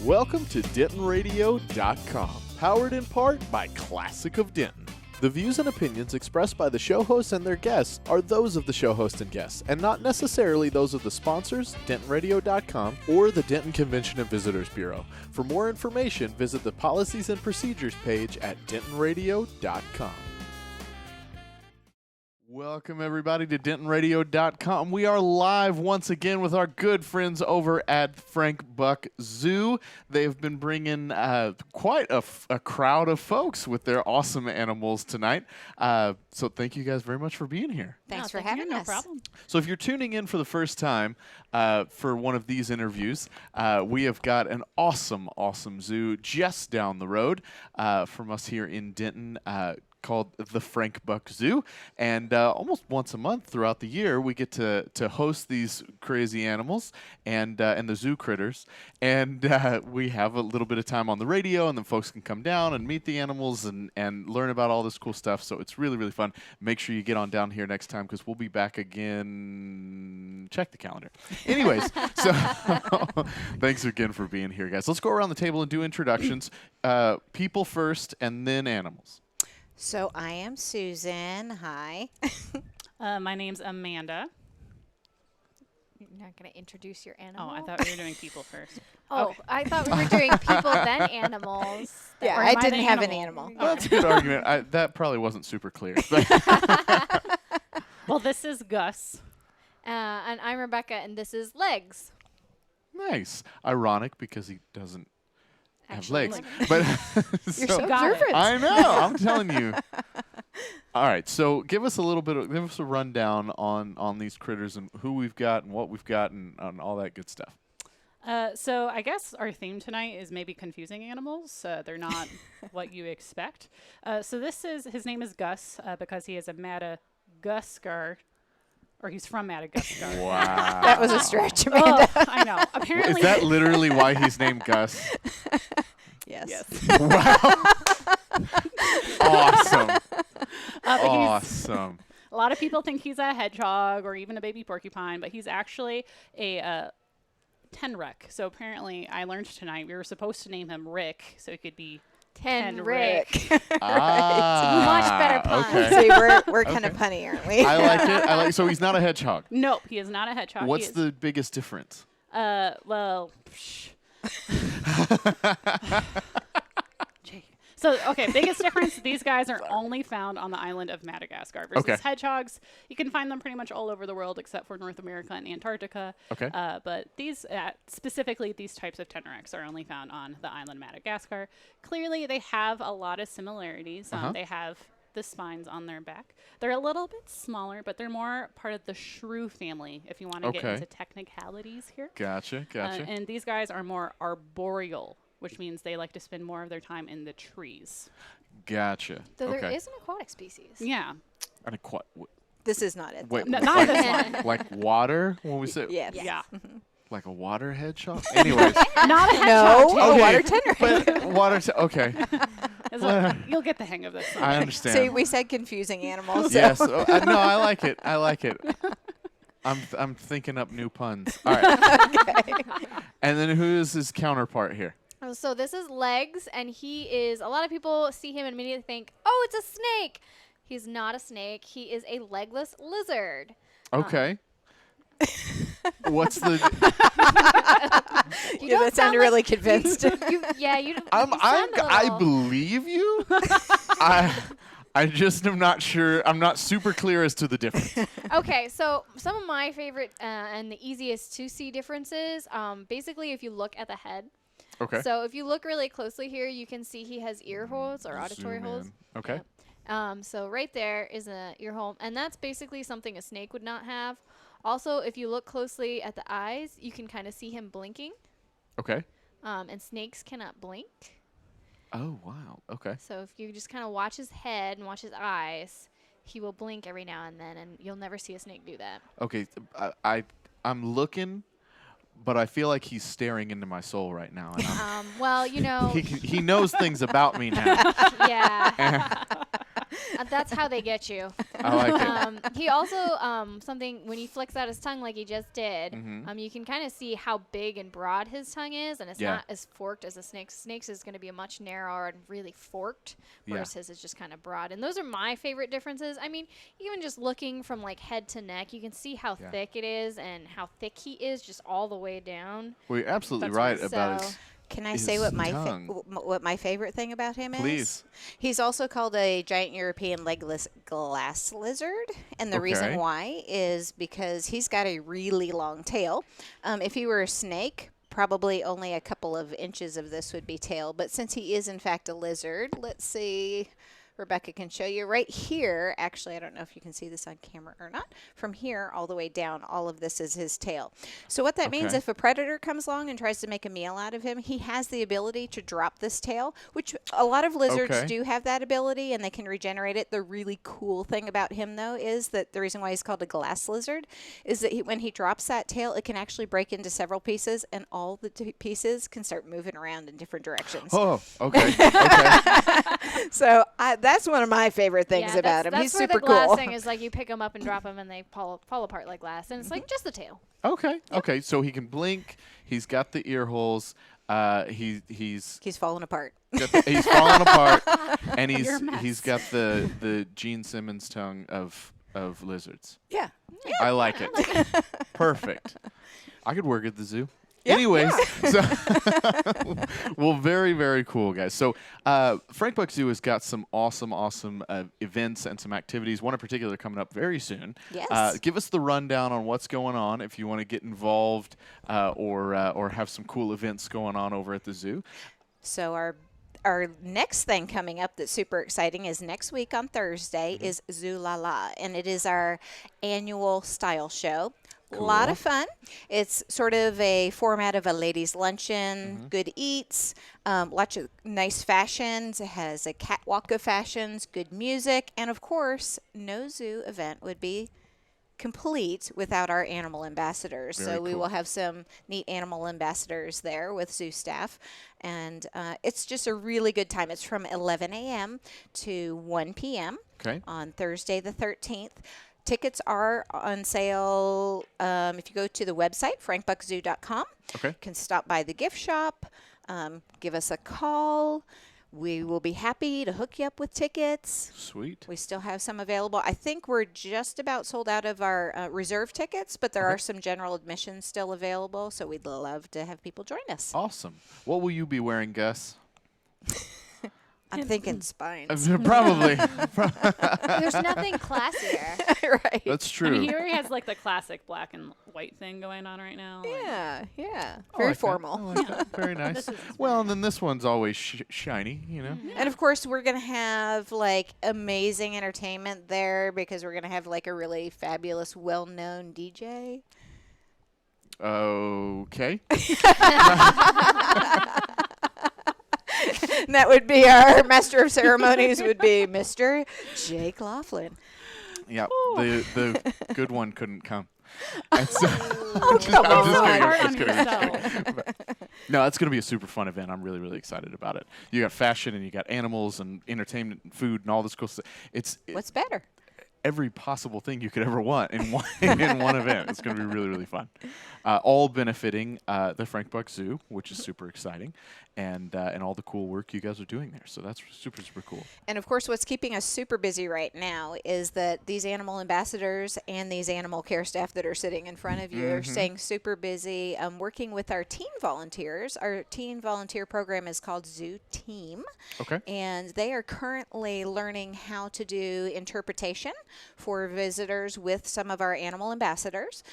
Welcome to DentonRadio.com, powered in part by Classic of Denton. The views and opinions expressed by the show hosts and their guests are those of the show host and guests, and not necessarily those of the sponsors, DentonRadio.com, or the Denton Convention and Visitors Bureau. For more information, visit the Policies and Procedures page at DentonRadio.com. Welcome, everybody, to DentonRadio.com. We are live once again with our good friends over at Frank Buck Zoo. They've been bringing quite a crowd of folks with their awesome animals tonight. So thank you guys very much for being here. Thanks for having us. No problem. So if you're tuning in for the first time for one of these interviews, we have got an awesome zoo just down the road from us here in Denton, called the Frank Buck Zoo, and almost once a month throughout the year we get to host these crazy animals and the zoo critters, and we have a little bit of time on the radio, and then folks can come down and meet the animals and learn about all this cool stuff. So it's really fun. Make sure you get on down here next time because we'll be back again. Check the calendar. Anyways, so thanks again for being here, guys. Let's go around the table and do introductions. People first and then animals. So I am Susan. Hi. My name's Amanda. You're not going to introduce your animal? Oh, I thought we were doing people first. Oh, Okay. I thought we were doing people then animals. Yeah, Or I am I didn't the have an animal? animal. Well, that's a good argument. That probably wasn't super clear. Well, this is Gus. And I'm Rebecca, and this is Legs. Nice. Ironic because he doesn't have Actually, legs. like- But You're so Got it. observant. I know. I'm telling you. All right. So give us a rundown on these critters and who we've got and what we've got and all that good stuff. So I guess our theme tonight is maybe confusing animals. They're not what you expect. So his name is Gus because he is a Madagascar, or he's from Madagascar. Wow. That was a stretch, Amanda. Oh, I know. Apparently. Is that literally why he's named Gus? Yes. Yes. Wow. Awesome. But Awesome. a lot of people think he's a hedgehog or even a baby porcupine, but he's actually a tenrec. So apparently, I learned tonight we were supposed to name him Rick, so he could be Rick. Ah, Much better pun. Okay. See, we're kind of punny, aren't we? I like it. So he's not a hedgehog. Nope, he is not a hedgehog. What's the biggest difference? Well, Gee. So, okay, biggest difference, these guys are only found on the island of Madagascar versus Okay. hedgehogs. You can find them pretty much all over the world except for North America and Antarctica. Okay. But these, specifically these types of tenrecs are only found on the island Madagascar. Clearly, they have a lot of similarities. They have the spines on their back. They're a little bit smaller, but they're more part of the shrew family, if you want to get Okay. into technicalities here. Gotcha. And these guys are more arboreal, which means they like to spend more of their time in the trees. Gotcha. Though Okay. there is an aquatic species. Yeah. And This is not it. wait, No, not this one. like water? When we say Yes. Yeah. like a water hedgehog? Anyways. Not a No, hedgehog. a Okay. water tender. But water. Okay. You'll get the hang of this. I understand. See, we said confusing animals. So. Yes. No, I like it. I'm thinking up new puns. All right. And then who is his counterpart here? So this is Legs, and he is, a lot of people see him and immediately think, oh, it's a snake. He's not a snake. He is a legless lizard. Okay. What's the? You Yeah, don't that sounded sound really like- convinced. You sound a I little- believe you. I just am not sure. I'm not super clear as to the difference. Okay, so some of my favorite and the easiest to see differences, basically if you look at the head. Okay. So if you look really closely here, you can see he has ear holes or auditory Zoom holes. in. Okay. Yep. So right there is an ear hole, and that's basically something a snake would not have. Also, if you look closely at the eyes, you can kind of see him blinking. Okay. And snakes cannot blink. Oh wow. Okay. So if you just kind of watch his head and watch his eyes, he will blink every now and then, and you'll never see a snake do that. Okay. I'm looking, but I feel like he's staring into my soul right now. And Well, you know, he knows things about me now. yeah. That's how they get you. I like it. He also something when he flicks out his tongue like he just did. Mm-hmm. You can kind of see how big and broad his tongue is, and it's Yeah. not as forked as a snake's. Snake's is going to be a much narrower and really forked, whereas his is just kind of broad. And those are my favorite differences. I mean, even just looking from like head to neck, you can see how thick it is and how thick he is just all the way down. Well, you're absolutely That's right right. about So- his. Can I His say what tongue. what my favorite thing about him is? Please. He's also called a giant European legless glass lizard, and the Okay. reason why is because he's got a really long tail. If he were a snake, probably only a couple of inches of this would be tail, but since he is in fact a lizard, let's see. Rebecca can show you right here. Actually, I don't know if you can see this on camera or not. From here all the way down, all of this is his tail. So what that means, Okay. if a predator comes along and tries to make a meal out of him, he has the ability to drop this tail, which a lot of lizards Okay. do have that ability, and they can regenerate it. The really cool thing about him, though, is that the reason why he's called a glass lizard is that when he drops that tail, it can actually break into several pieces, and all the pieces can start moving around in different directions. Oh, okay. Okay. So that's one of my favorite things Yeah, about him. that's He's where super the glass cool. thing is like you pick them up and drop them and they fall apart like glass, and it's like just the tail. Okay. Okay. So he can blink. He's got the ear holes. He's He's falling apart. he's falling apart, and You're a he's mess. got the Gene Simmons tongue of lizards. Yeah. I like it. Perfect. I could work at the zoo. Yeah, Anyways, so well, very, very cool, guys. So Frank Buck Zoo has got some awesome events and some activities, one in particular coming up very soon. Yes. Give us the rundown on what's going on if you want to get involved or have some cool events going on over at the zoo. So our next thing coming up that's super exciting is next week on Thursday is Zoo Lala, and it is our annual style show. A lot of fun. It's sort of a format of a ladies' luncheon, good eats, lots of nice fashions. It has a catwalk of fashions, good music, and of course, no zoo event would be complete without our animal ambassadors. Very So we cool. will have some neat animal ambassadors there with zoo staff, and it's just a really good time. It's from 11 a.m. to 1 p.m. Okay. on Thursday the 13th. Tickets are on sale if you go to the website, frankbuckzoo.com. Okay. You can stop by the gift shop, give us a call. We will be happy to hook you up with tickets. Sweet. We still have some available. I think we're just about sold out of our reserve tickets, but there are some general admissions still available, so we'd love to have people join us. Awesome. What will you be wearing, Gus? I'm thinking spines. Probably. There's nothing classier. Right. That's I true. mean, he already has like the classic black and white thing going on right now. like- Yeah, yeah. I Very like that. formal. I like that. Very nice. This is Well, and then this one's always shiny, you know. And of course, we're going to have like amazing entertainment there because we're going to have like a really fabulous, well known DJ. Okay. And that would be our master of ceremonies, would be Mr. Jake Laughlin. Yeah. The good one couldn't come. And so, Oh, just- come I'm just on. kidding, Hard I'm on just kidding, I'm just yourself. kidding. But- No, it's going to be a super fun event. I'm really, really excited about it. You got fashion and you got animals and entertainment and food and all this cool stuff. It's What's better? every possible thing you could ever want in one in one event. It's going to be really, really fun. All benefiting the Frank Buck Zoo, which is super exciting, and all the cool work you guys are doing there. So that's super, super cool. And of course, what's keeping us super busy right now is that these animal ambassadors and these animal care staff that are sitting in front of you are staying super busy working with our teen volunteers. Our teen volunteer program is called Zoo Team. Okay. And they are currently learning how to do interpretation for visitors with some of our animal ambassadors.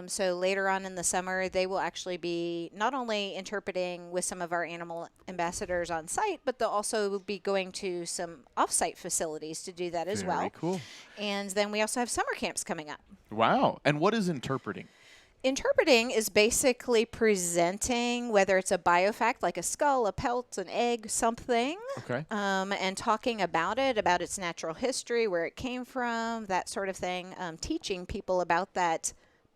So later on in the summer, they will actually be not only interpreting with some of our animal ambassadors on site, but they'll also be going to some off-site facilities to do that as Very well. cool. And then we also have summer camps coming up. Wow. And what is interpreting? Interpreting is basically presenting, whether it's a biofact like a skull, a pelt, an egg, something, Okay. and talking about it, about its natural history, where it came from, that sort of thing, teaching people about that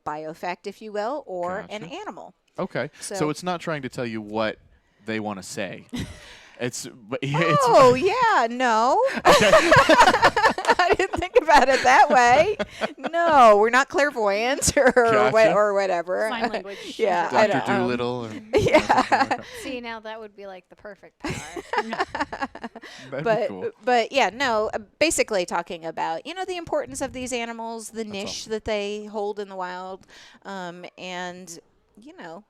biofact, if you will, or an Gotcha. animal. Okay. So So- it's not trying to tell you what they want to say. Oh, yeah, no. I didn't think about it that way. No, we're not clairvoyants or Gotcha. or whatever. Sign language. Yeah, I Dr. don't. Doolittle. Yeah. See, now that would be like the perfect power. That'd but be cool. but yeah, no. Basically, talking about the importance of these animals, the niche awesome. that they hold in the wild, and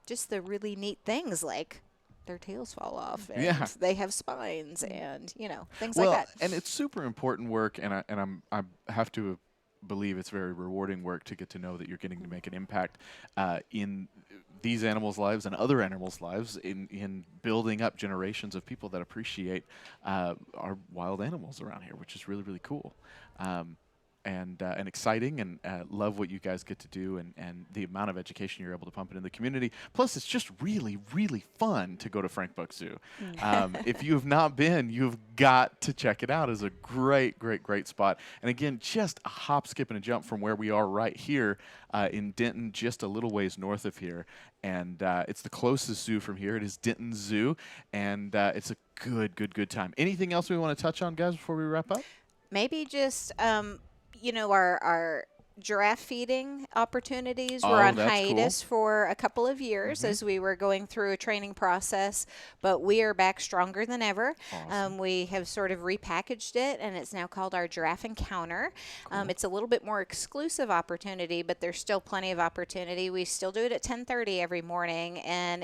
just the really neat things like their tails fall off and Yeah. they have spines and things Well, like that. and it's super important work, and I have to believe it's very rewarding work to get to know that you're getting to make an impact in these animals' lives and other animals' lives in building up generations of people that appreciate our wild animals around here, which is really, really cool. And exciting, and love what you guys get to do, and the amount of education you're able to pump into the community. Plus, it's just really, really fun to go to Frank Buck Zoo. If you have not been, you've got to check it out. It's a great, great, great spot. And again, just a hop, skip, and a jump from where we are right here in Denton, just a little ways north of here. And it's the closest zoo from here. It is Denton Zoo, and it's a good, good, good time. Anything else we want to touch on, guys, before we wrap up? Maybe just our giraffe feeding opportunities Oh, were on that's hiatus for a couple of years as we were going through a training process, but we are back stronger than ever. Awesome. We have sort of repackaged it, and it's now called our Giraffe Encounter. It's a little bit more exclusive opportunity, but there's still plenty of opportunity. We still do it at 10:30 every morning, and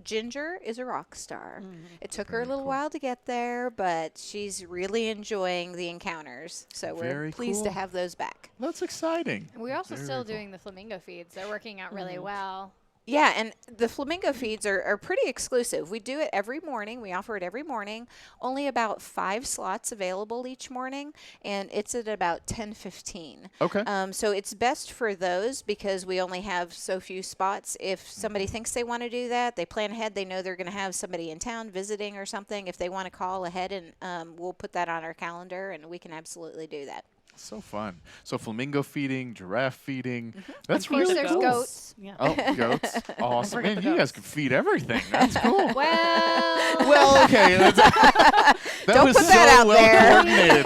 Ginger is a rock star. It took her a little while to get there, but she's really enjoying the encounters. So we're Very pleased cool. to have those back. That's exciting. We're also Very, still very cool. doing the flamingo feeds. They're working out really well. Yeah, and the flamingo feeds are pretty exclusive. We do it every morning. We offer it every morning. Only about 5 slots available each morning, and it's at about 10:15. Okay. So it's best for those because we only have so few spots. If somebody thinks they want to do that, they plan ahead. They know they're going to have somebody in town visiting or something. If they want to call ahead, and we'll put that on our calendar, and we can absolutely do that. So fun. So flamingo feeding, giraffe feeding. That's Of course, really there's cool. goats. Yeah. Oh, goats. Awesome. Forget Man, the you guys goats. can feed everything. That's cool. Well, Well, okay. That Don't was put so that out well there. coordinated.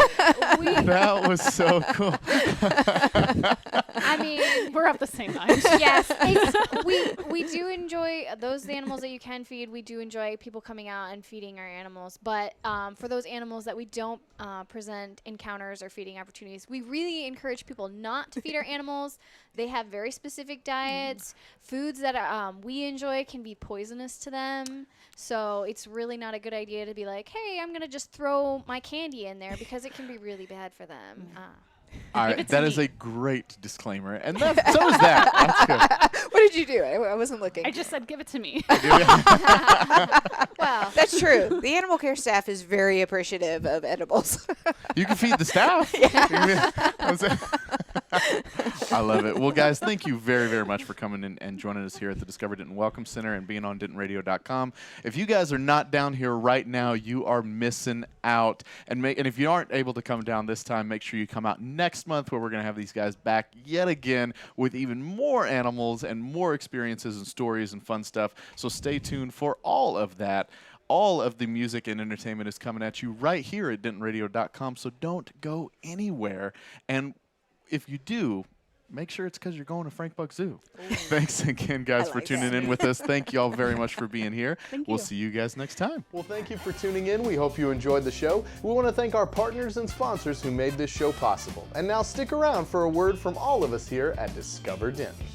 That was so cool. I mean, We're of the same mind. yes, we do enjoy those animals that you can feed. We do enjoy people coming out and feeding our animals. But for those animals that we don't present encounters or feeding opportunities, we really encourage people not to feed our animals. They have very specific diets. Foods that we enjoy can be poisonous to them. So it's really not a good idea to be like, hey, I'm going to just throw my candy in there because it can be really bad for them. All Give right, it to that is me. a great disclaimer. And so is that. That's good. What did you do? I wasn't looking. I just said, give it to me. Well, That's true. The animal care staff is very appreciative of edibles. You can feed the staff. I love it. Well, guys, thank you very, very much for coming in and joining us here at the Discover Denton Welcome Center and being on DentonRadio.com. If you guys are not down here right now, you are missing out. And if you aren't able to come down this time, make sure you come out next month where we're going to have these guys back yet again with even more animals and more experiences and stories and fun stuff. So stay tuned for all of that. All of the music and entertainment is coming at you right here at DentonRadio.com, so don't go anywhere. And if you do, make sure it's because you're going to Frank Buck Zoo. Thanks again, guys, I for like tuning that. in with us. Thank you all very much for being here. We'll you. see you guys next time. Well, thank you for tuning in. We hope you enjoyed the show. We want to thank our partners and sponsors who made this show possible. And now stick around for a word from all of us here at Discover Denton.